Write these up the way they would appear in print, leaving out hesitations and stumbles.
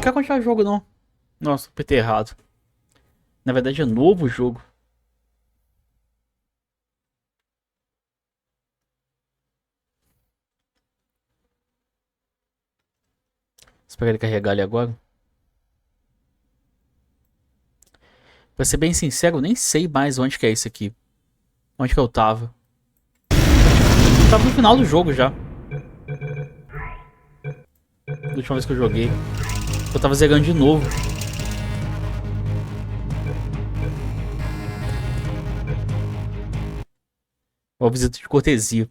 quero continuar o jogo, não. Nossa, apertei errado. Na verdade é novo o jogo. Espero ele carregar ali agora. Pra ser bem sincero, eu nem sei mais onde que é isso aqui. Onde que eu tava. Eu tava no final do jogo já. Da última vez que eu joguei. Eu tava zerando de novo. Uma visita de cortesia.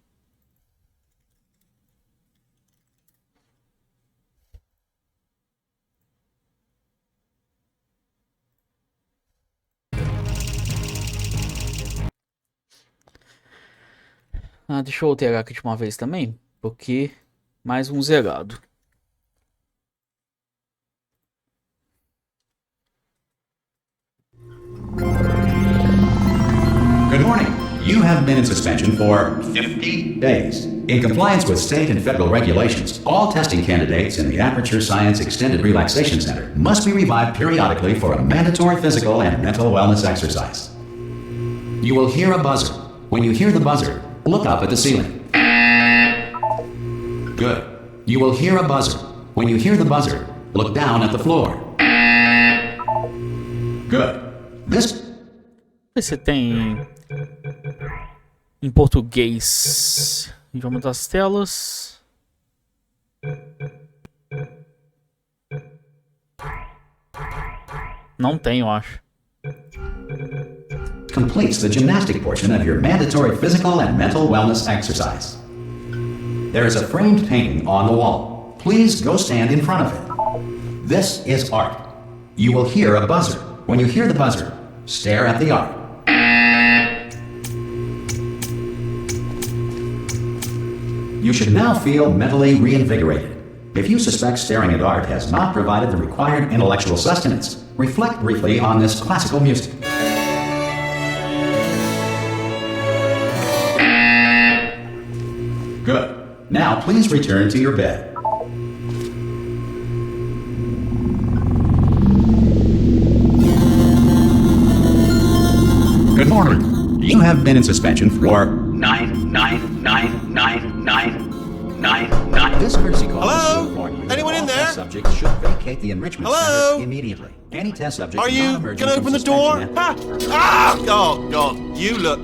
Ah, deixa eu alterar aqui de uma vez também. Porque mais um zerado. Good morning. You have been in suspension for 50 days. In compliance with state and federal regulations, all testing candidates in the Aperture Science Extended Relaxation Center must be revived periodically for a mandatory physical and mental wellness exercise. You will hear a buzzer. When you hear the buzzer, look up at the ceiling. Good. You will hear a buzzer. When you hear the buzzer, look down at the floor. Good. Você tem em português, idioma das telas. Não tem, eu acho. Completes the gymnastic portion of your mandatory physical and mental wellness exercise. There is a framed painting on the wall. Please go stand in front of it. This is art. You will hear a buzzer. When you hear the buzzer, stare at the art. You should now feel mentally reinvigorated. If you suspect staring at art has not provided the required intellectual sustenance, reflect briefly on this classical music. Good. Now please return to your bed. Good morning. You have been in suspension for 9999999. This courtesy call. Hello? Anyone in there? Subjects should vacate the enrichment Hello? center immediately. Any test subject Are you gonna open the door? Ah! Ah! Oh God! You look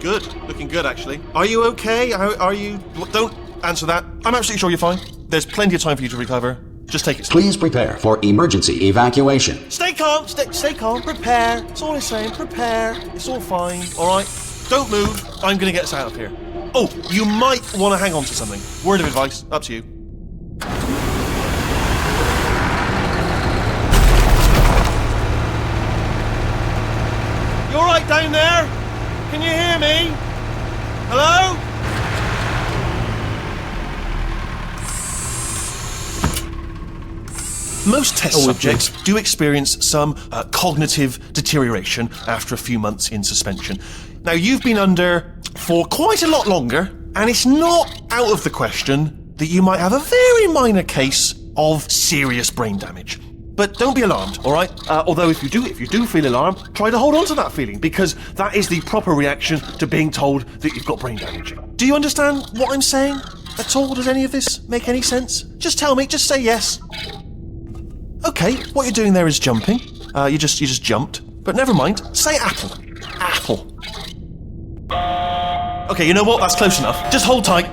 good. Looking good, actually. Are you okay? Are you? Don't answer that. I'm absolutely sure you're fine. There's plenty of time for you to recover. Just take it slow. Please prepare for emergency evacuation. Stay calm. Stay calm. Prepare. That's all I'm saying. Prepare. It's all fine. All right. Don't move. I'm gonna get us out of here. Oh, you might want to hang on to something. Word of advice. Up to you. You all right down there? Can you hear me? Hello? Most test subjects do experience some cognitive deterioration after a few months in suspension. Now, you've been under for quite a lot longer, and it's not out of the question that you might have a very minor case of serious brain damage. But don't be alarmed, all right? Although if you do feel alarmed, try to hold on to that feeling, because that is the proper reaction to being told that you've got brain damage. Do you understand what I'm saying at all? Does any of this make any sense? Just tell me, just say yes. Okay, what you're doing there is jumping. You just jumped. But never mind, say apple. Apple. Okay, you know what? That's close enough. Just hold tight.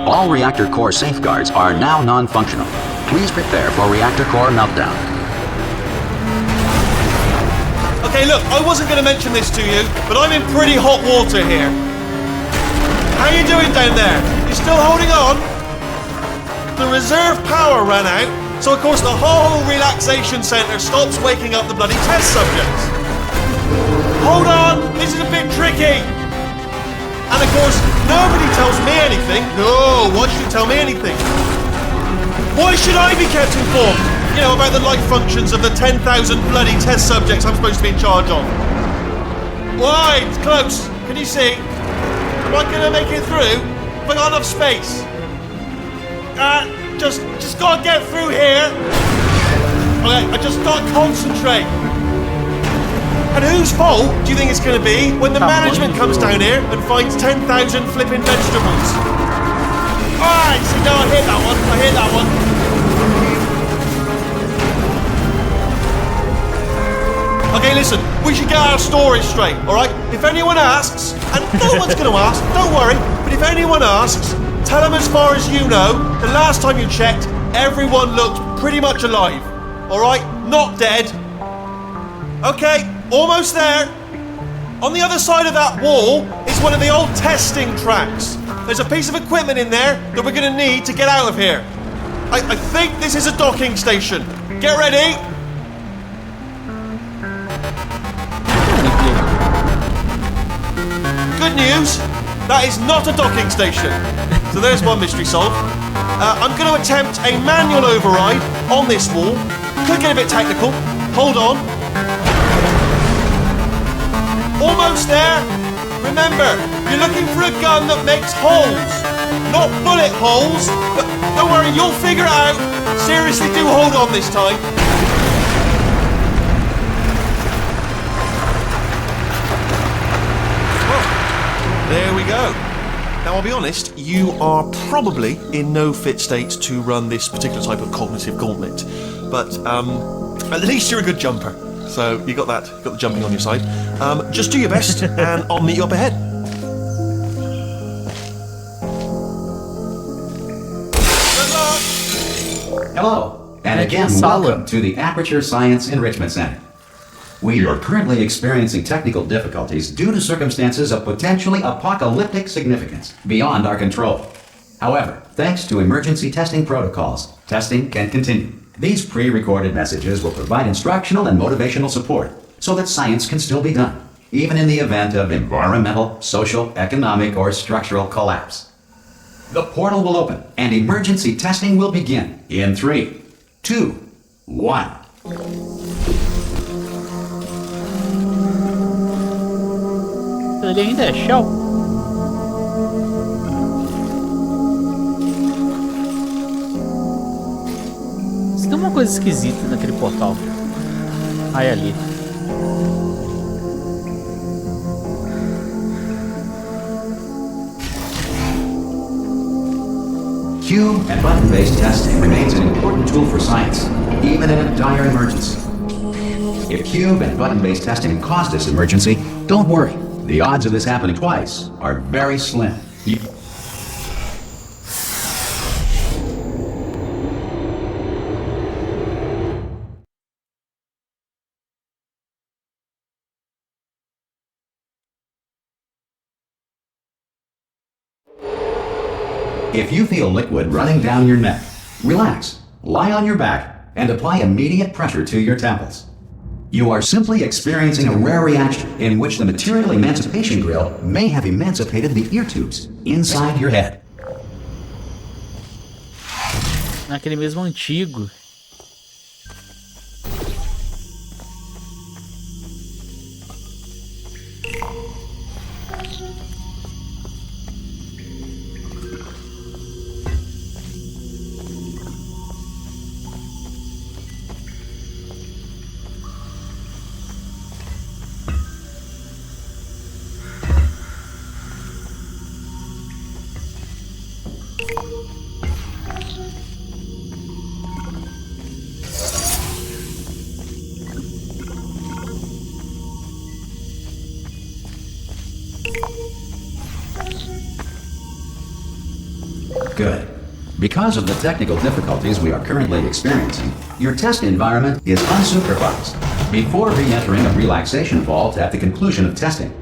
All reactor core safeguards are now non-functional. Please prepare for reactor core meltdown. Okay, look, I wasn't going to mention this to you, but I'm in pretty hot water here. How you doing down there? You still holding on? The reserve power ran out, so of course the whole relaxation centre stops waking up the bloody test subjects. Hold on, this is a bit tricky. And of course, nobody tells me anything. No, why should you tell me anything? Why should I be kept informed? You know, about the life functions of the 10,000 bloody test subjects I'm supposed to be in charge of. Why? It's close. Can you see? Am I going to make it through? Have I got enough space? Just gotta get through here. Okay, I just gotta concentrate. And whose fault do you think it's gonna be when the management comes down here and finds 10,000 flipping vegetables? Alright, see, no, I hit that one. I hit that one. Okay, listen, we should get our stories straight, alright? If anyone asks, and no one's gonna ask, don't worry, but if anyone asks, tell them as far as you know, the last time you checked, everyone looked pretty much alive. Alright? Not dead. Okay, almost there. On the other side of that wall is one of the old testing tracks. There's a piece of equipment in there that we're gonna need to get out of here. I think this is a docking station. Get ready. Good news, that is not a docking station. So there's one mystery solved. I'm going to attempt a manual override on this wall. Could get a bit technical. Hold on. Almost there. Remember, you're looking for a gun that makes holes. Not bullet holes, but don't worry, you'll figure it out. Seriously, do hold on this time. There we go. Now, I'll be honest, you are probably in no fit state to run this particular type of cognitive gauntlet. But at least you're a good jumper. So you got the jumping on your side. Just do your best and I'll meet you up ahead. Good luck! Hello, and again, welcome to the Aperture Science Enrichment Center. We are currently experiencing technical difficulties due to circumstances of potentially apocalyptic significance beyond our control. However, thanks to emergency testing protocols, testing can continue. These pre-recorded messages will provide instructional and motivational support so that science can still be done, even in the event of environmental, social, economic, or structural collapse. The portal will open and emergency testing will begin in 3, 2, 1. Ele ainda é Shell? Tem uma coisa esquisita naquele portal. Ah, é ali. Cube and button-based testing remains an important tool for science, even in a dire emergency. If cube and button-based testing caused this emergency, don't worry. The odds of this happening twice are very slim. If you feel liquid running down your neck, relax, lie on your back, and apply immediate pressure to your temples. You are simply experiencing a rare reaction in which the material emancipation grill may have emancipated the ear tubes inside your head. Naquele mesmo antigo. Good. Because of the technical difficulties we are currently experiencing, your test environment is unsupervised. Before re-entering a relaxation vault at the conclusion of testing,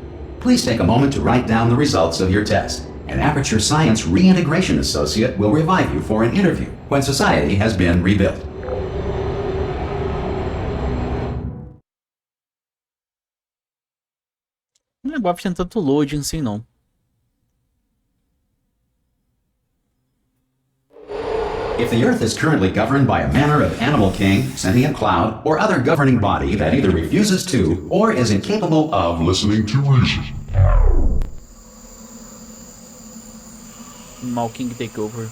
please take a moment to write down the results of your test. An Aperture Science Reintegration Associate will revive you for an interview when society has been rebuilt. Não lembrava que tinha tanto loading assim, não. If the Earth is currently governed by a manner of animal king, sentient cloud, or other governing body that either refuses to or is incapable of listening to reason. Mal King Takeover.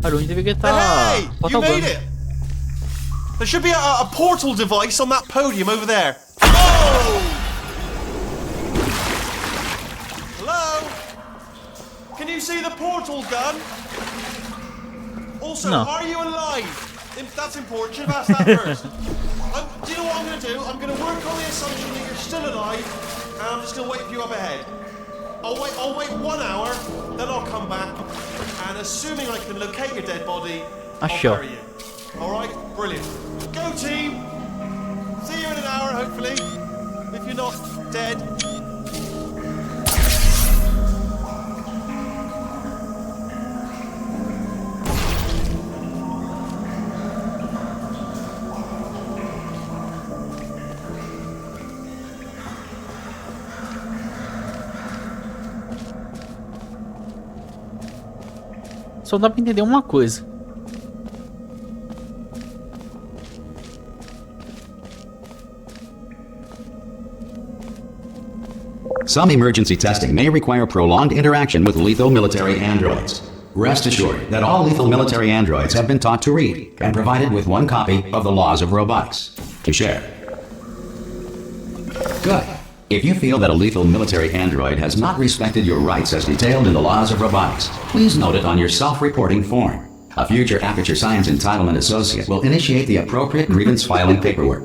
Cara, onde deveria estar... Hey, you portal made gun. it! There should be a portal device on that podium over there. Oh! Hello? Can you see the portal gun? Also, No. are you alive? That's important. Should have asked that first. Do you know what I'm going to do? I'm going to work on the assumption that you're still alive, and I'm just going to wait for you up ahead. I'll wait 1 hour, then I'll come back, and assuming I can locate your dead body, I'll sure. bury you. Alright? Brilliant. Go team! See you in an hour, hopefully. If you're not dead. Só dá pra entender uma coisa. Some emergency testing may require prolonged interaction with lethal military androids. Rest assured that all lethal military androids have been taught to read and provided with 1 copy of the Laws of Robotics to share. Good. If you feel that a lethal military android has not respected your rights as detailed in the Laws of Robotics, please note it on your self-reporting form. A future Aperture Science Entitlement Associate will initiate the appropriate grievance filing paperwork.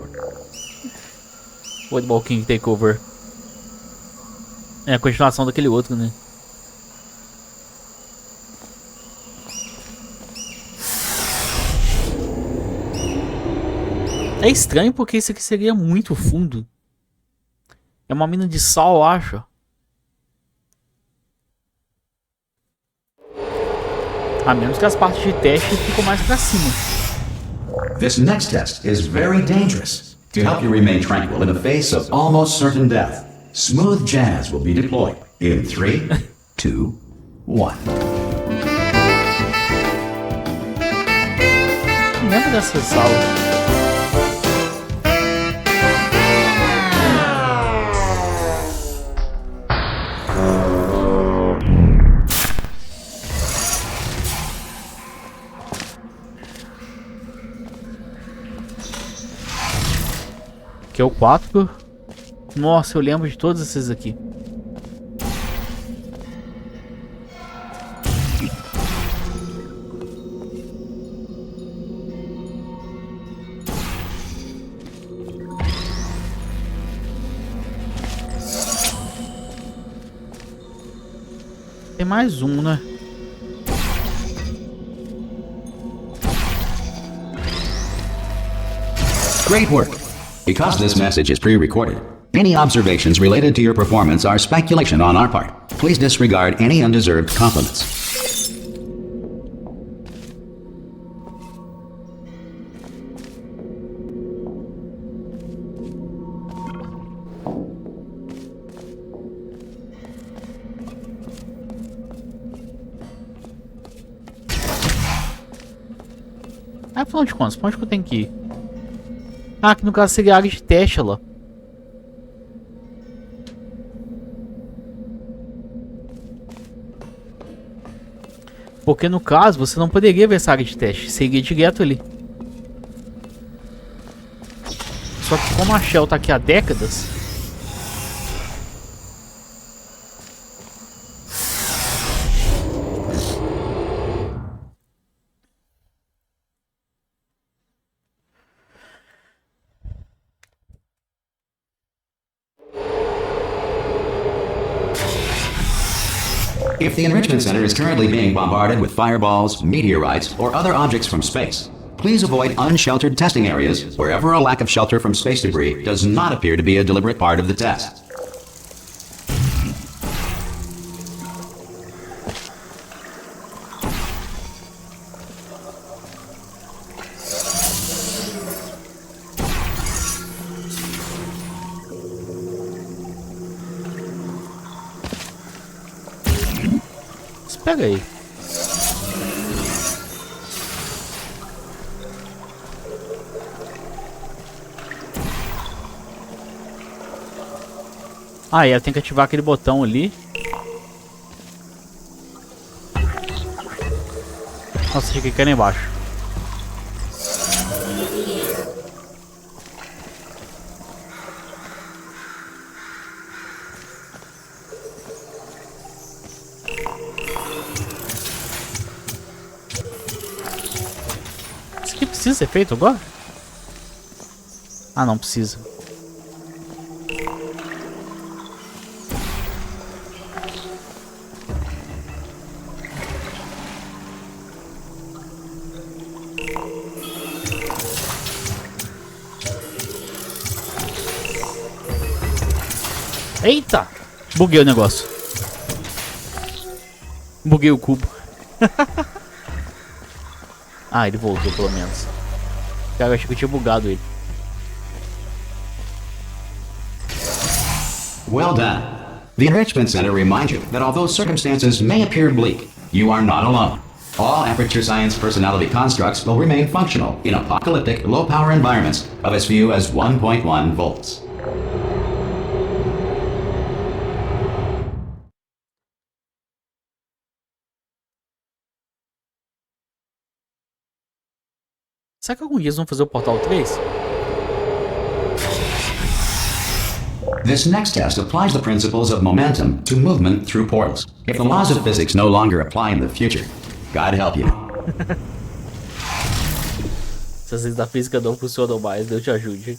What Walking Takeover. É a continuação daquele outro, né? É estranho porque isso aqui seria muito fundo. É uma mina de sal, eu acho. A menos que as partes de teste ficam mais pra cima. This next test is very dangerous. To help you remain tranquil in the face of almost certain death, smooth jazz will be deployed in 3, 2, 1. Não lembro dessa sala. Que é o 4. Nossa, eu lembro de todos esses aqui. Tem mais um, né? Great work. Because this message is pre-recorded, any observations related to your performance are speculation on our part. Please disregard any undeserved compliments. Afinal de contas, pra onde que eu tenho que ir? Ah, que no caso seria a área de teste lá. Porque no caso você não poderia ver essa área de teste, seria direto ali. Só que como a Shell tá aqui há décadas, If the Enrichment Center is currently being bombarded with fireballs, meteorites, or other objects from space, please avoid unsheltered testing areas wherever a lack of shelter from space debris does not appear to be a deliberate part of the test. pega aí. Ah, e ela tem que ativar aquele botão ali. Nossa, achei que cai lá embaixo. Isso aqui precisa ser feito agora? Ah, não precisa. Eita! Buguei o negócio. Buguei o cubo. Ah, ele voltou pelo menos. Cara, eu achei que eu tinha bugado ele. Well done. The Enrichment Center reminds you that although circumstances may appear bleak, you are not alone. All Aperture Science personality constructs will remain functional in apocalyptic, low-power environments of as few as 1.1 volts. Será que algum dia eles vão fazer o Portal 3? This next test applies the principles of momentum to movement through portals. If the laws of physics no longer apply in the future, God help you. Se as leis da física não funcionam mais, Deus te ajude.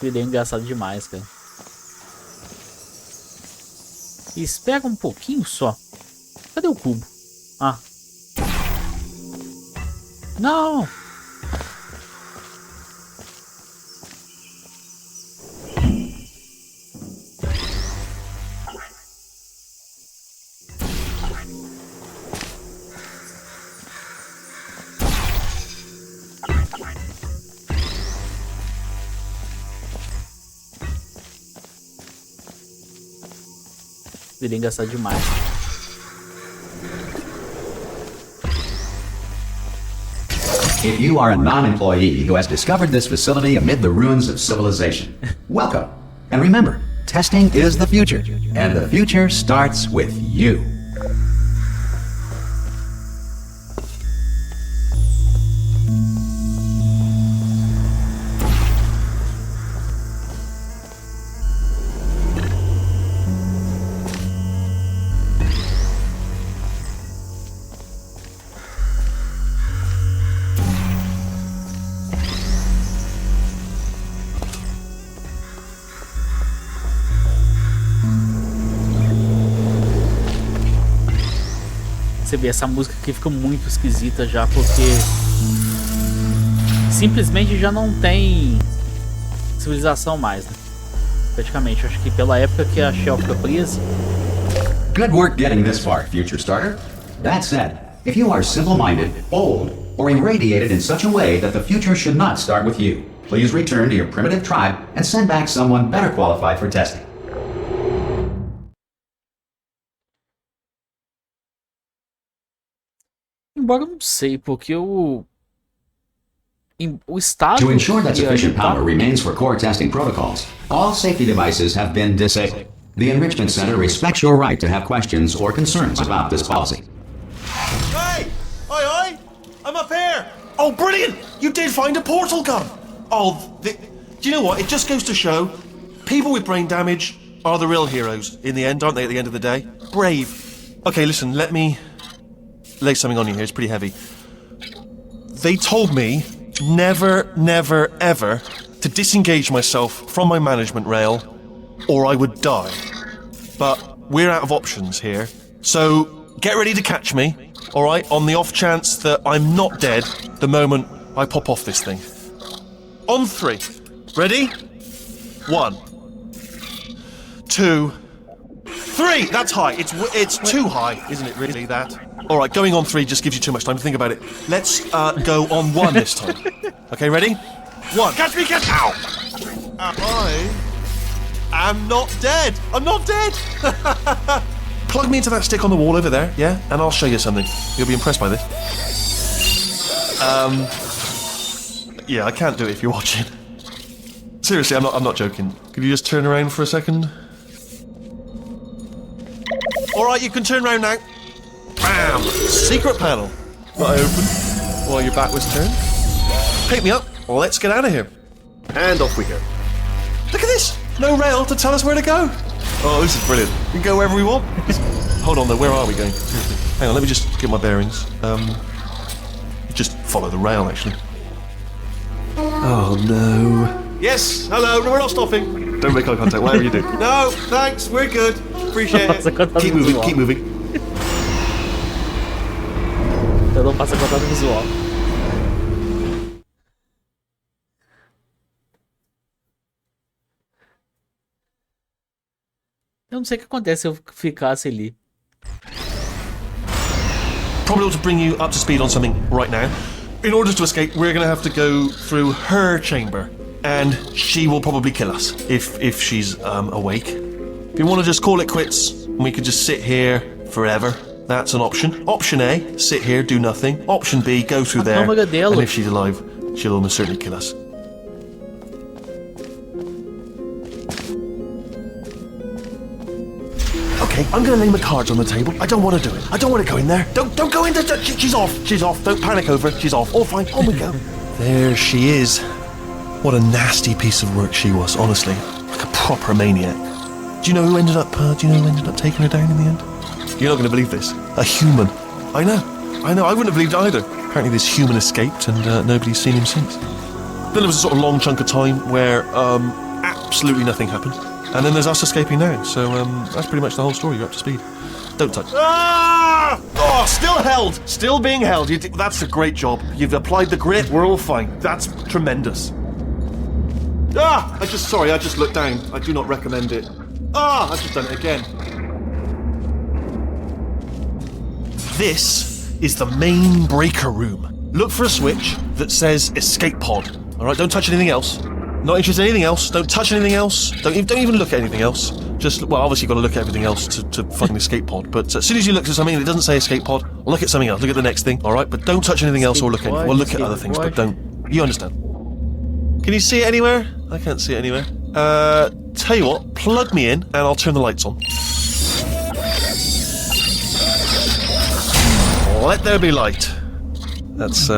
Ele é engraçado demais, cara. Espera um pouquinho só. Cadê o cubo? Ah. Não! Ele é engraçado demais. If you are a non-employee who has discovered this facility amid the ruins of civilization, welcome. And remember, testing is the future, and the future starts with you. Você vê, essa música aqui fica muito esquisita já, porque simplesmente já não tem civilização mais, né? Praticamente, eu acho que pela época que a Shell fica presa. Good work getting this far, future starter. That said, if you are simple-minded, old, or irradiated in such a way that the future should not start with you, please return to your primitive tribe and send back someone better qualified for testing. Embora eu não sei, porque o estado... To ensure that sufficient power remains for core testing protocols, all safety devices have been disabled. The Enrichment Center respects your right to have questions or concerns about this policy. Hey! Oi! I'm up here! Oh, brilliant! You did find a portal gun! Oh, do you know what? It just goes to show, people with brain damage are the real heroes in the end, aren't they, at the end of the day? Brave. Okay, listen, let me lay something on you here. It's pretty heavy. They told me never, never, ever to disengage myself from my management rail or I would die. But we're out of options here. So get ready to catch me, alright, on the off chance that I'm not dead the moment I pop off this thing. On 3. Ready? 1, 2, 3! That's high. It's too high, isn't it, really, that? Alright, going on 3 just gives you too much time to think about it. Let's go on 1 this time. Okay, ready? 1. Catch me, catch... Ow! I am not dead. I'm not dead! Plug me into that stick on the wall over there, yeah? And I'll show you something. You'll be impressed by this. Yeah, I can't do it if you're watching. Seriously, I'm not joking. Could you just turn around for a second? Alright, you can turn around now. Bam! Secret panel. That I opened while your back was turned. Pick me up. Let's get out of here. And off we go. Look at this! No rail to tell us where to go. Oh, this is brilliant. We can go wherever we want. Hold on though, where are we going? Seriously. Hang on, let me just get my bearings. Just follow the rail, actually. Oh no. Yes, hello, no, we're not stopping. Don't make eye contact, whatever you do. No, thanks, we're good. Appreciate it. Keep moving, keep moving. Eu não passo contato visual. Eu não sei o que acontece se eu ficasse ali. Probably ought to bring you up to speed on something right now. In order to escape, we're going to have to go through her chamber. And she will probably kill us if she's awake. If you want to just call it quits, and we could just sit here forever, that's an option. Option A, sit here, do nothing. Option B, go through there, and if she's alive, she'll almost certainly kill us. Okay, I'm gonna lay my cards on the table. I don't want to do it. I don't want to go in there. Don't go in there. She's off. She's off. Don't panic over. She's off. All fine. On we go. There she is. What a nasty piece of work she was, honestly. Like a proper maniac. Do you know who ended up taking her down in the end? You're not going to believe this. A human. I know. I wouldn't have believed it either. Apparently this human escaped and nobody's seen him since. Then there was a sort of long chunk of time where absolutely nothing happened. And then there's us escaping now. So that's pretty much the whole story. You're up to speed. Don't touch. Ah! Oh, still held. Still being held. That's a great job. You've applied the grit. We're all fine. That's tremendous. Ah! I just looked down. I do not recommend it. Ah! I've just done it again. This is the main breaker room. Look for a switch that says escape pod. Alright, don't touch anything else. Not interested in anything else. Don't touch anything else. Don't even look at anything else. Just, well, obviously you've got to look at everything else to find the escape pod. But as soon as you look at something that doesn't say escape pod, look at something else. Look at the next thing. Alright, but don't touch anything else or look at anything. Well, look at other things, but don't. You understand. Can you see it anywhere? I can't see it anywhere. Tell you what, plug me in and I'll turn the lights on. Let there be light. That's,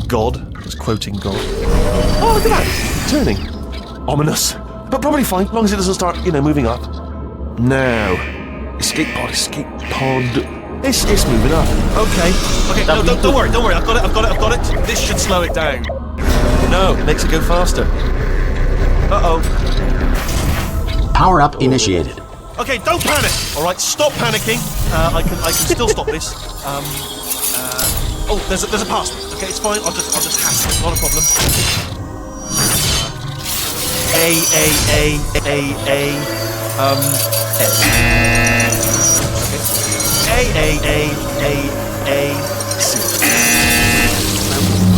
God. It's quoting God. Oh, look at that! Turning. Ominous. But probably fine, as long as it doesn't start, moving up. Now. Escape pod. It's moving up. Okay, no, don't worry. I've got it. This should slow it down. No, makes it go faster. Uh-oh. Power up initiated. Okay, don't panic. All right, stop panicking. I can still stop this. Oh, there's a password. Okay, it's fine. I'll just hack it. Not a problem. C.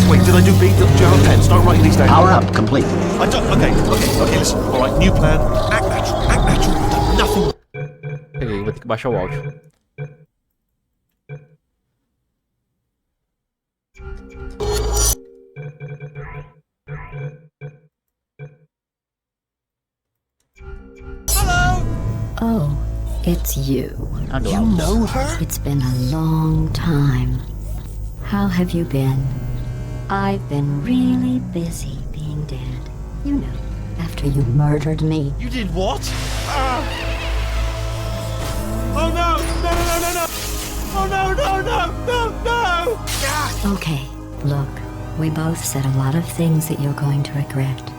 Wait, did I do B? Do you have a pen? Start writing these down. Power up complete. I don't. Okay, listen. All right, new plan. Act natural. Nothing. Peguei, vou ter que baixar o áudio. Hello. Oh, it's you. You know her? It's been a long time. How have you been? I've been really busy being dead. You know, after you murdered me. You did what? Oh no! Oh no! Okay, look, we both said a lot of things that you're going to regret.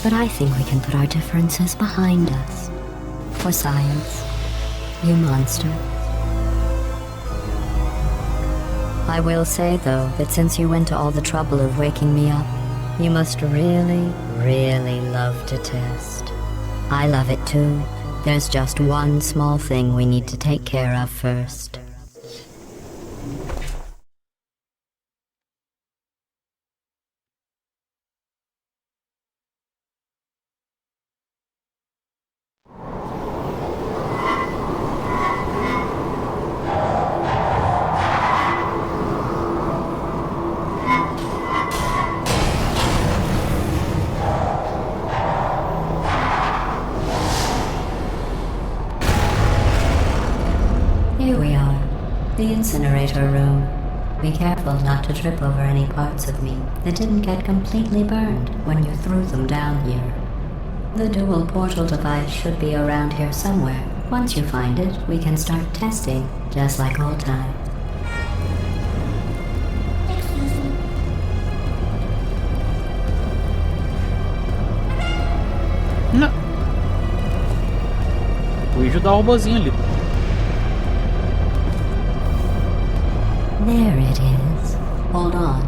But I think we can put our differences behind us. For science, you monster. I will say, though, that since you went to all the trouble of waking me up, you must really, really love to test. I love it too. There's just one small thing we need to take care of first. Here we are, the incinerator room. Be careful not to trip over any parts of me that didn't get completely burned when you threw them down here. The dual portal device should be around here somewhere. Once you find it, we can start testing, just like old times. Não. Fui ajudar o robozinho ali. There it is. Hold on.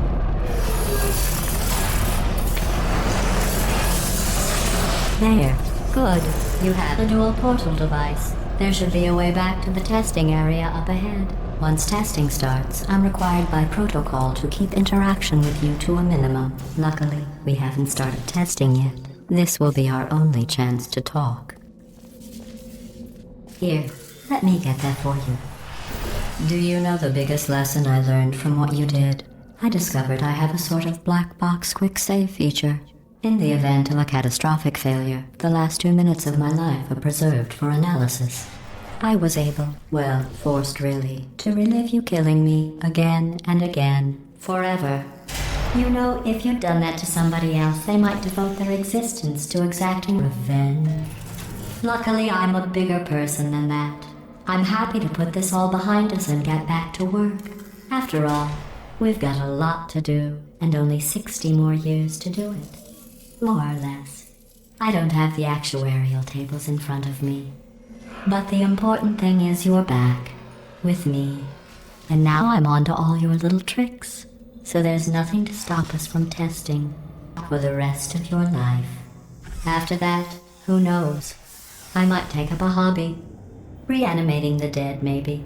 There. Good. You have the dual portal device. There should be a way back to the testing area up ahead. Once testing starts, I'm required by protocol to keep interaction with you to a minimum. Luckily, we haven't started testing yet. This will be our only chance to talk. Here, let me get that for you. Do you know the biggest lesson I learned from what you did? I discovered I have a sort of black box quick save feature. In the event of a catastrophic failure, the last 2 minutes of my life are preserved for analysis. I was able, well, forced really, to relive you killing me again and again, forever. You know, if you'd done that to somebody else, they might devote their existence to exacting revenge. Luckily, I'm a bigger person than that. I'm happy to put this all behind us and get back to work. After all, we've got a lot to do, and only 60 more years to do it. More or less. I don't have the actuarial tables in front of me. But the important thing is you're back, with me. And now I'm on to all your little tricks. So there's nothing to stop us from testing for the rest of your life. After that, who knows? I might take up a hobby. Reanimating the dead, maybe.